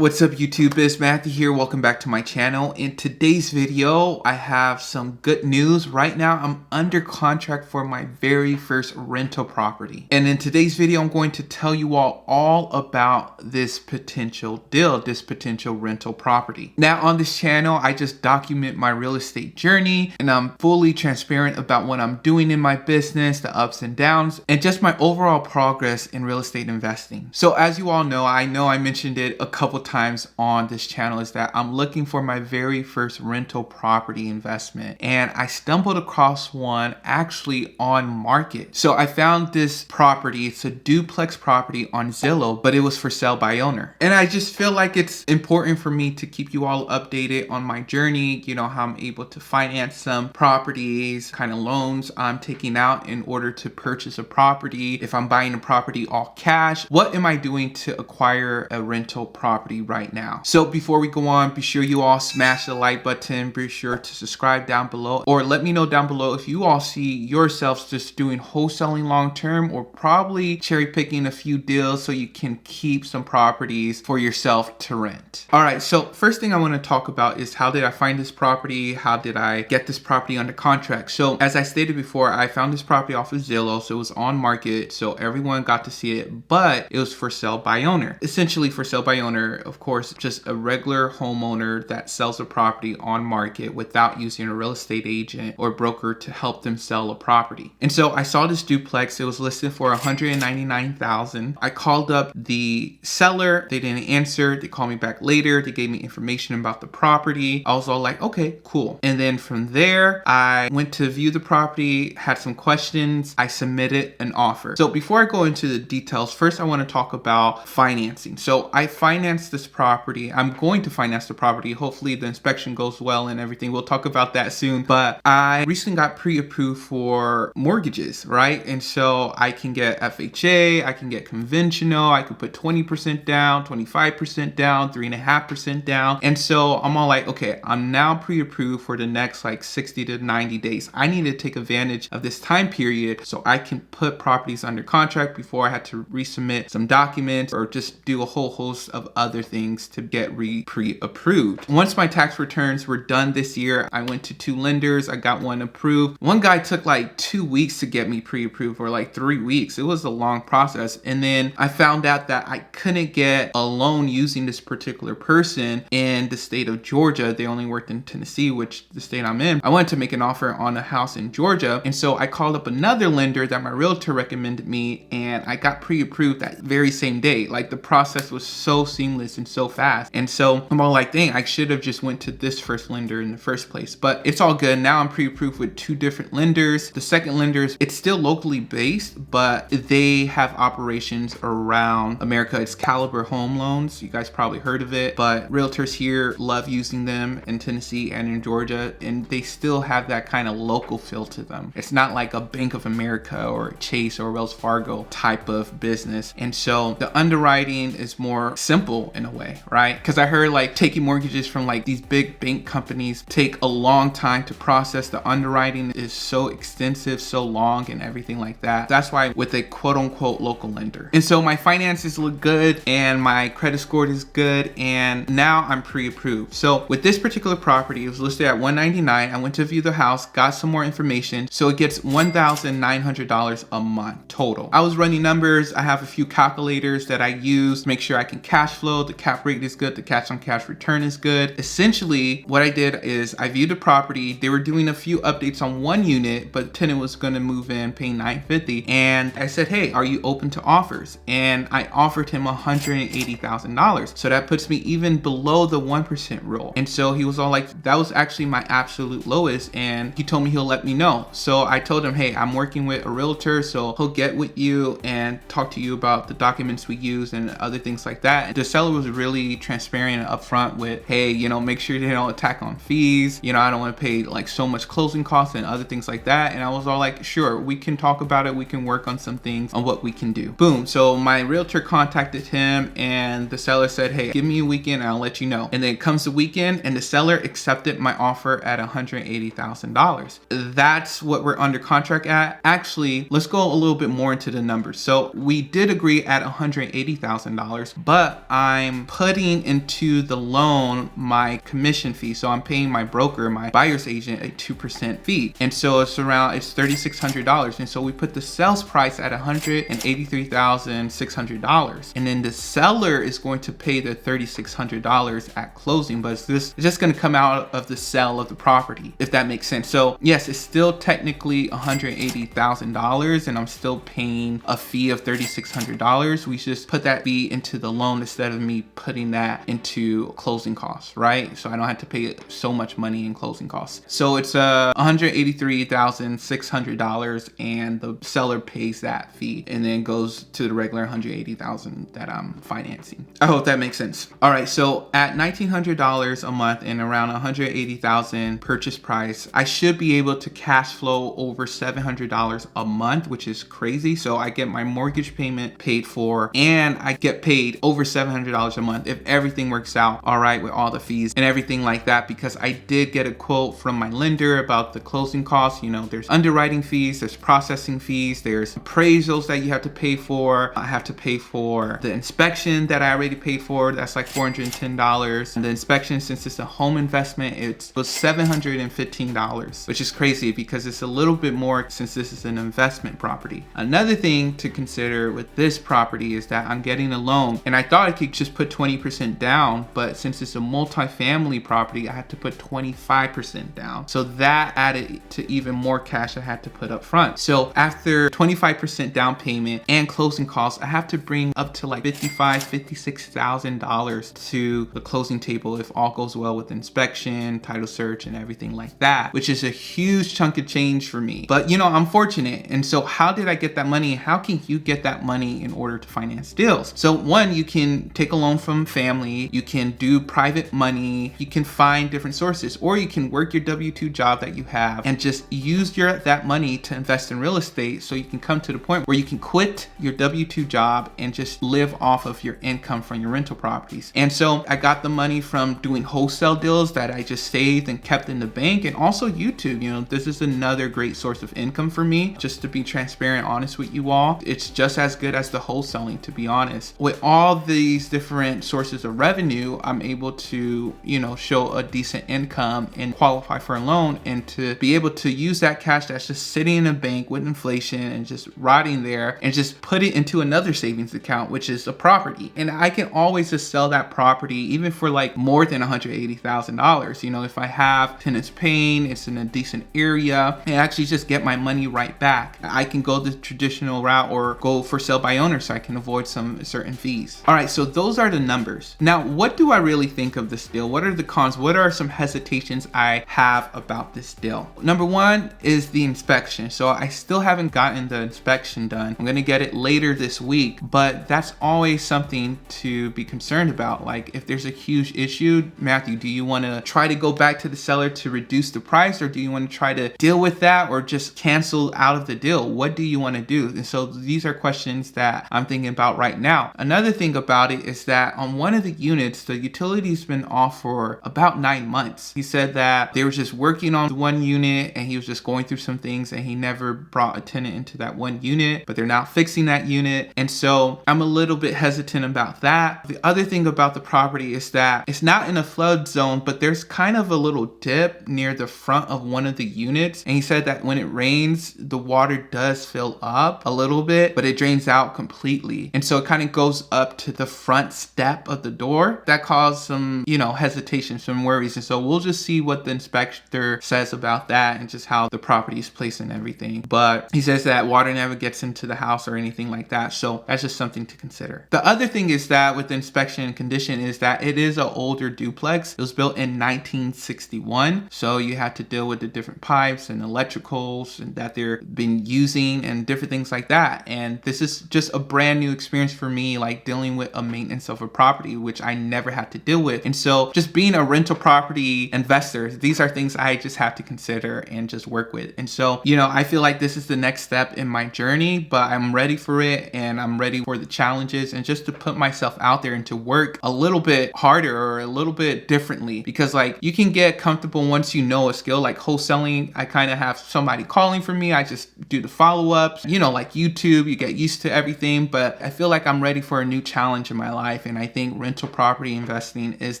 What's up YouTube, it's Matthew here. Welcome back to my channel. In today's video, I have some good news. Right now, I'm under contract for my very first rental property. And in today's video, I'm going to tell you all about this potential deal, this potential rental property. Now on this channel, I just document my real estate journey and I'm fully transparent about what I'm doing in my business, the ups and downs, and just my overall progress in real estate investing. So as you all know I mentioned it a couple times on this channel, is that I'm looking for my very first rental property investment, and I stumbled across one actually on market. So I found this property. It's a duplex property on Zillow, but it was for sale by owner. And I just feel like it's important for me to keep you all updated on my journey, you know, how I'm able to finance some properties, kind of loans I'm taking out in order to purchase a property. If I'm buying a property all cash, what am I doing to acquire a rental property right now? So before we go on, be sure you all smash the like button, be sure to subscribe down below, or let me know down below if you all see yourselves just doing wholesaling long term, or probably cherry picking a few deals so you can keep some properties for yourself to rent. All right, so first thing I want to talk about is how did I find this property? How did I get this property under contract? So as I stated before, I found this property off of Zillow, so it was on market, so everyone got to see it, but it was for sale by owner. Essentially for sale by owner, of course, just a regular homeowner that sells a property on market without using a real estate agent or broker to help them sell a property. And so I saw this duplex. It was listed for $199,000. I called up the seller. They didn't answer. They called me back later. They gave me information about the property. I was all like, okay, cool. And then from there, I went to view the property, had some questions. I submitted an offer. So before I go into the details, first I want to talk about financing. So I financed this property. I'm going to finance the property. Hopefully the inspection goes well and everything. We'll talk about that soon. But I recently got pre-approved for mortgages, right? And so I can get FHA, I can get conventional, I could put 20% down, 25% down, 3.5% down. And so I'm all like, okay, I'm now pre-approved for the next like 60 to 90 days. I need to take advantage of this time period so I can put properties under contract before I had to resubmit some documents or just do a whole host of other things to get pre-approved. Once my tax returns were done this year, I went to 2 lenders. I got one approved. One guy took like 2 weeks to get me pre-approved, or like 3 weeks. It was a long process. And then I found out that I couldn't get a loan using this particular person in the state of Georgia. They only worked in Tennessee, which the state I'm in. I wanted to make an offer on a house in Georgia. And so I called up another lender that my realtor recommended me, and I got pre-approved that very same day. Like the process was so seamless and so fast. And so I'm all like, dang, I should have just went to this first lender in the first place. But it's all good. Now I'm pre-approved with 2 different lenders. The second lenders, it's still locally based, but they have operations around America. It's Caliber Home Loans. You guys probably heard of it, but realtors here love using them in Tennessee and in Georgia, and they still have that kind of local feel to them. It's not like a Bank of America or Chase or Wells Fargo type of business. And so the underwriting is more simple in a way, right? Because I heard like taking mortgages from like these big bank companies take a long time to process. The underwriting is so extensive, so long, and everything like that. That's why with a quote unquote local lender. And so my finances look good and my credit score is good, and now I'm pre-approved. So with this particular property, it was listed at $199. I went to view the house, got some more information. So it gets $1,900 a month total. I was running numbers. I have a few calculators that I use to make sure I can cash flow. The cap rate is good. The cash on cash return is good. Essentially, what I did is I viewed the property. They were doing a few updates on one unit, but the tenant was going to move in paying $950. And I said, hey, are you open to offers? And I offered him $180,000. So that puts me even below the 1% rule. And so he was all like, that was actually my absolute lowest. And he told me he'll let me know. So I told him, hey, I'm working with a realtor, so he'll get with you and talk to you about the documents we use and other things like that. The seller was really transparent and upfront with, hey, you know, make sure they don't attack on fees. You know, I don't want to pay like so much closing costs and other things like that. And I was all like, sure, we can talk about it. We can work on some things on what we can do. Boom. So my realtor contacted him and the seller said, hey, give me a weekend and I'll let you know. And then comes the weekend and the seller accepted my offer at $180,000. That's what we're under contract at. Actually, let's go a little bit more into the numbers. So we did agree at $180,000, but I'm I'm putting into the loan my commission fee. So I'm paying my broker, my buyer's agent, a 2% fee. And so it's $3,600. And so we put the sales price at $183,600. And then the seller is going to pay the $3,600 at closing, but it's just going to come out of the sale of the property, if that makes sense. So yes, it's still technically $180,000 and I'm still paying a fee of $3,600. We just put that fee into the loan instead of me putting that into closing costs, right? So I don't have to pay so much money in closing costs. So it's $183,600 and the seller pays that fee and then goes to the regular $180,000 that I'm financing. I hope that makes sense. All right, so at $1,900 a month and around $180,000 purchase price, I should be able to cash flow over $700 a month, which is crazy. So I get my mortgage payment paid for and I get paid over $700 a month if everything works out all right with all the fees and everything like that, because I did get a quote from my lender about the closing costs. You know, there's underwriting fees, there's processing fees, there's appraisals that you have to pay for. I have to pay for the inspection that I already paid for. That's like $410. And the inspection, since it's a home investment, it was $715, which is crazy because it's a little bit more since this is an investment property. Another thing to consider with this property is that I'm getting a loan and I thought I could just put 20% down, but since it's a multi-family property, I had to put 25% down. So that added to even more cash I had to put up front. So after 25% down payment and closing costs, I have to bring up to like $56,000 to the closing table if all goes well with inspection, title search, and everything like that, which is a huge chunk of change for me. But you know, I'm fortunate. And so how did I get that money? How can you get that money in order to finance deals? So one, you can take a loan from family, you can do private money, you can find different sources, or you can work your W-2 job that you have and just use that money to invest in real estate, so you can come to the point where you can quit your W-2 job and just live off of your income from your rental properties. And so I got the money from doing wholesale deals that I just saved and kept in the bank, and also YouTube. You know, this is another great source of income for me. Just to be transparent, honest with you all, it's just as good as the wholesaling, to be honest. With all these different sources of revenue, I'm able to, you know, show a decent income and qualify for a loan, and to be able to use that cash that's just sitting in a bank with inflation and just rotting there and just put it into another savings account, which is a property. And I can always just sell that property even for like more than $180,000. You know, if I have tenants paying, it's in a decent area, and actually just get my money right back. I can go the traditional route or go for sale by owner so I can avoid some certain fees. All right, so those are the numbers. Now, what do I really think of this deal? What are the cons? What are some hesitations I have about this deal? Number one is the inspection. So I still haven't gotten the inspection done. I'm gonna get it later this week, but that's always something to be concerned about. Like, if there's a huge issue, Matthew, do you wanna try to go back to the seller to reduce the price, or do you wanna try to deal with that, or just cancel out of the deal? What do you wanna do? And so these are questions that I'm thinking about right now. Another thing about it is that on one of the units, the utility's been off for about 9 months. He said that they were just working on one unit and he was just going through some things, and he never brought a tenant into that one unit, but they're now fixing that unit. And so I'm a little bit hesitant about that. The other thing about the property is that it's not in a flood zone, but there's kind of a little dip near the front of one of the units. And he said that when it rains, the water does fill up a little bit, but it drains out completely. And so it kind of goes up to the front step of the door. That caused some, you know, hesitation, some worries. And so we'll just see what the inspector says about that and just how the property is placed and everything. But he says that water never gets into the house or anything like that. So that's just something to consider. The other thing is that with the inspection and condition is that it is an older duplex. It was built in 1961. So you have to deal with the different pipes and electricals and that they're been using and different things like that. And this is just a brand new experience for me, like dealing with a maintenance of a property, which I never had to deal with. And so just being a rental property investor, these are things I just have to consider and just work with. And so, you know, I feel like this is the next step in my journey, but I'm ready for it and I'm ready for the challenges and just to put myself out there and to work a little bit harder or a little bit differently, because like you can get comfortable once you know a skill. Like wholesaling, I kind of have somebody calling for me. I just do the follow-ups, you know, like YouTube, you get used to everything, but I feel like I'm ready for a new challenge in my life. life. And I think rental property investing is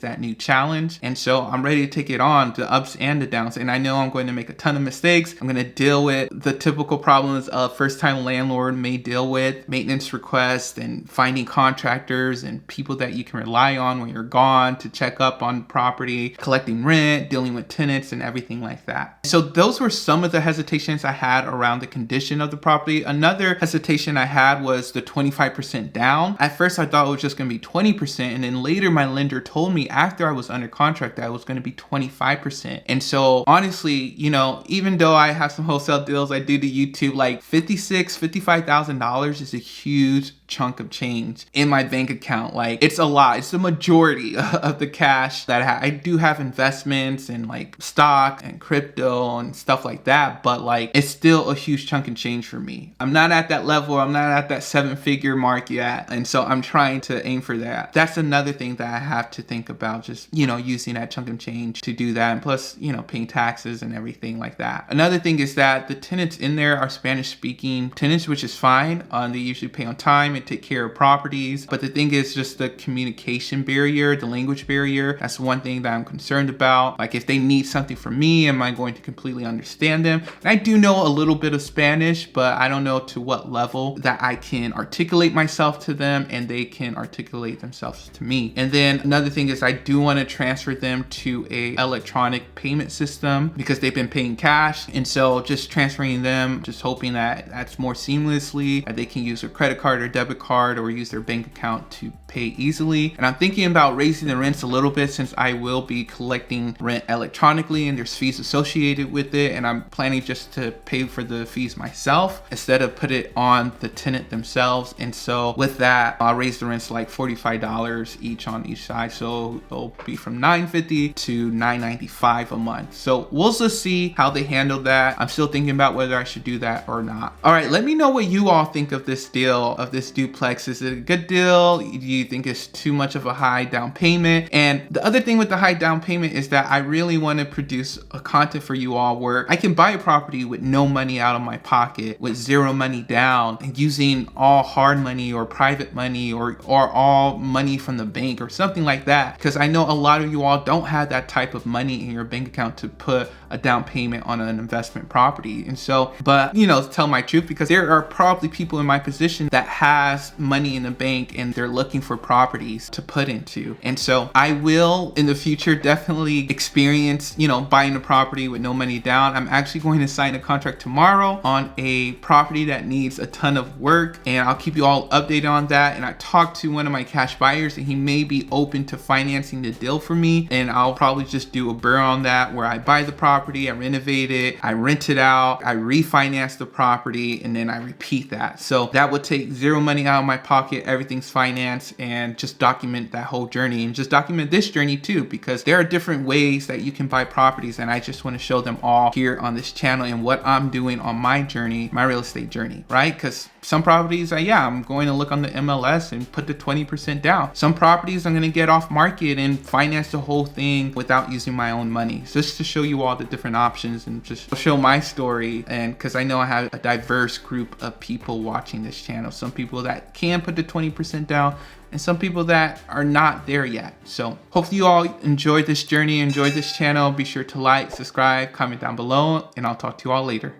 that new challenge. And so I'm ready to take it on, the ups and the downs. And I know I'm going to make a ton of mistakes. I'm going to deal with the typical problems a first-time landlord may deal with: maintenance requests and finding contractors and people that you can rely on when you're gone to check up on property, collecting rent, dealing with tenants and everything like that. So those were some of the hesitations I had around the condition of the property. Another hesitation I had was the 25% down. At first I thought it was just going to be 20%, and then later my lender told me after I was under contract that it was going to be 25%. And so honestly, you know, even though I have some wholesale deals I do to YouTube, like $55,000 is a huge chunk of change in my bank account. Like, it's a lot. It's the majority of the cash that I do have investments in like stock and crypto and stuff like that, but like it's still a huge chunk of change for me. I'm not at that level. I'm not at that 7-figure mark yet. And so I'm trying to aim for that. That's another thing that I have to think about, just, you know, using that chunk of change to do that. And plus, you know, paying taxes and everything like that. Another thing is that the tenants in there are Spanish speaking tenants, which is fine. They usually pay on time and take care of properties. But the thing is just the communication barrier, the language barrier. That's one thing that I'm concerned about. Like, if they need something from me, am I going to completely understand them? And I do know a little bit of Spanish, but I don't know to what level that I can articulate myself to them and they can articulate themselves to me. And then another thing is I do want to transfer them to a electronic payment system because they've been paying cash. And so just transferring them, just hoping that that's more seamlessly, that they can use their credit card or debit card or use their bank account to pay easily. And I'm thinking about raising the rents a little bit since I will be collecting rent electronically and there's fees associated with it. And I'm planning just to pay for the fees myself instead of put it on the tenant themselves. And so with that, I'll raise the rents like $45 each on each side. So it'll be from $950 to $995 a month. So we'll just see how they handle that. I'm still thinking about whether I should do that or not. All right, let me know what you all think of this deal, of this duplex. Is it a good deal? Do you think it's too much of a high down payment? And the other thing with the high down payment is that I really want to produce a content for you all where I can buy a property with no money out of my pocket, with zero money down, and using all hard money or private money or all money from the bank or something like that. Because I know a lot of you all don't have that type of money in your bank account to put a down payment on an investment property. And so, but you know, to tell my truth, because there are probably people in my position that has money in the bank and they're looking for properties to put into. And so I will in the future definitely experience, you know, buying a property with no money down. I'm actually going to sign a contract tomorrow on a property that needs a ton of work, and I'll keep you all updated on that. And I talked to one of my cash buyers and he may be open to financing the deal for me, and I'll probably just do a burr on that where I buy the property, I renovate it, I rent it out, I refinance the property, and then I repeat that. So that would take zero money out of my pocket, everything's financed, and just document that whole journey, and just document this journey too, because there are different ways that you can buy properties, and I just want to show them all here on this channel and what I'm doing on my journey, my real estate journey, right? Because some properties, I'm going to look on the MLS and put the 20% down. Some properties I'm going to get off market and finance the whole thing without using my own money. Just to show you all the different options and just show my story. And because I know I have a diverse group of people watching this channel. Some people that can put the 20% down and some people that are not there yet. So hopefully you all enjoyed this journey, enjoyed this channel. Be sure to like, subscribe, comment down below, and I'll talk to you all later.